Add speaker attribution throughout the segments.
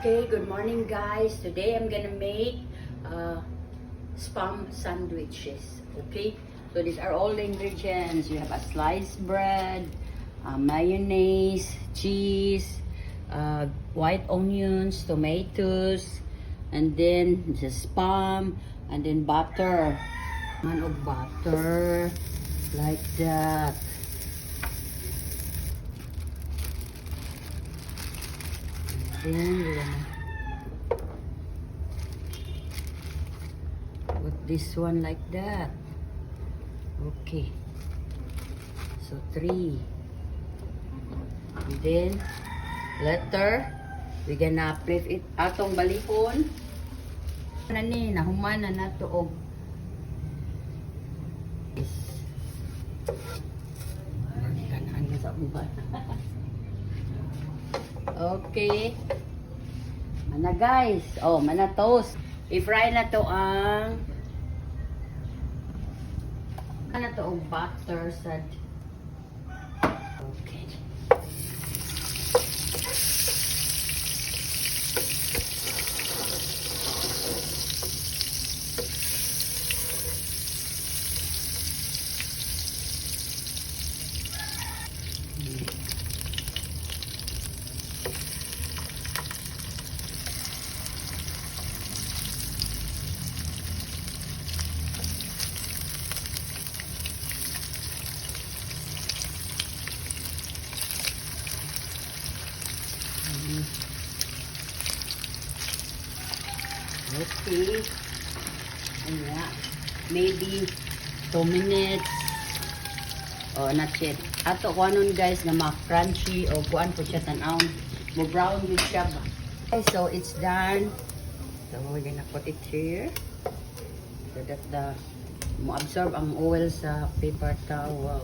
Speaker 1: Okay, good morning guys. Today I'm gonna make spam sandwiches. Okay, so these are all the ingredients. You have a sliced bread, mayonnaise, cheese, white onions, tomatoes, and then the spam, and then butter. Man of butter, like that. Then we're gonna put this one like that. Okay. So 3. And then letter, we're gonna flip it atong balihon. Ano ni, nahumana na to og is. Ano sa uban? Okay. Mana guys. Oh, mana toast. I-fry na to ang ano to ang butter sad. Okay. Okay. Ayan. Maybe 2 minutes. Oh, not yet. Ato ko anon guys na ma-crunchy o kuan po siya tan-aon. Mo-brown yun siya ba. Okay, so it's done. So we're gonna put it here. So that the mo-absorb ang oil sa paper towel.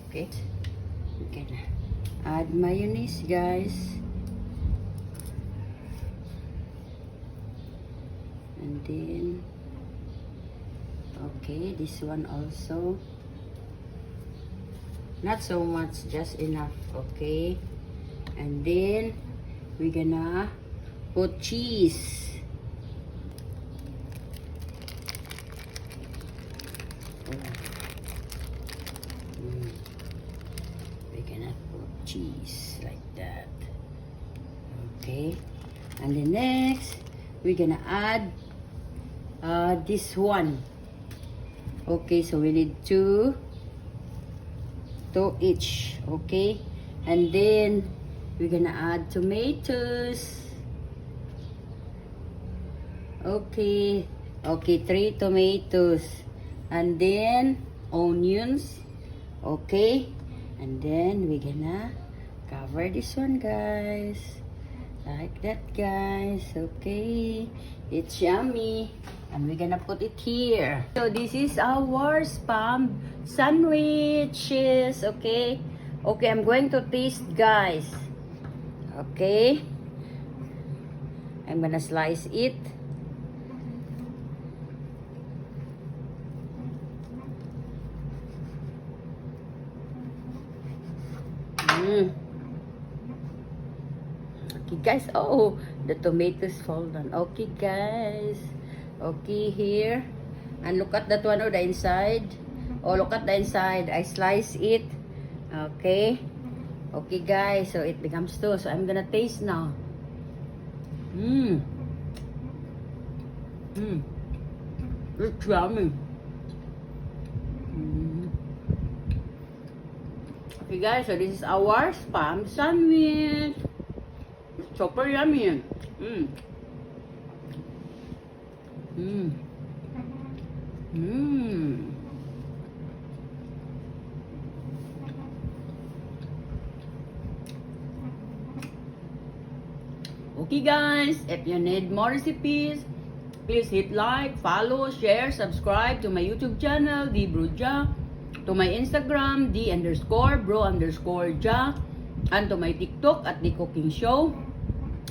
Speaker 1: Okay, we can add mayonnaise guys, and then okay, this one also not so much, just enough. Okay, and then we're gonna put cheese. We cannot put cheese like that. Okay, and then next we're gonna add this one. Okay, so we need two each. Okay, and then we're gonna add tomatoes. Okay, 3 tomatoes, and then onions. Okay, and then we're gonna cover this one guys, like that guys. Okay, it's yummy, and we're gonna put it here. So this is our spam sandwiches. Okay, I'm going to taste guys. Okay, I'm gonna slice it. Okay guys, oh, the tomatoes fall down. Okay guys, okay here, and look at that one, oh, the inside. Oh, look at the inside. I slice it. Okay, guys, so it becomes two. So I'm gonna taste now. It's yummy. Okay guys, so this is our spam sandwich. It's super yummy. Okay guys, if you need more recipes, please hit like, follow, share, subscribe to my YouTube channel, D Bruja. To my Instagram, D_bro_ja, and to my TikTok at The Cooking Show.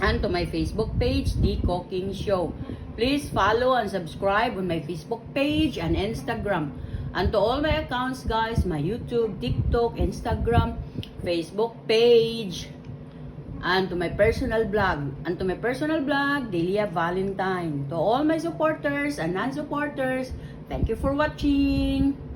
Speaker 1: and to my Facebook page, The Cooking Show. Please follow and subscribe on my Facebook page and Instagram. And to all my accounts, guys, my YouTube, TikTok, Instagram, Facebook page, and to my personal blog. And to my personal blog, Delia Valentine. To all my supporters and non-supporters, thank you for watching.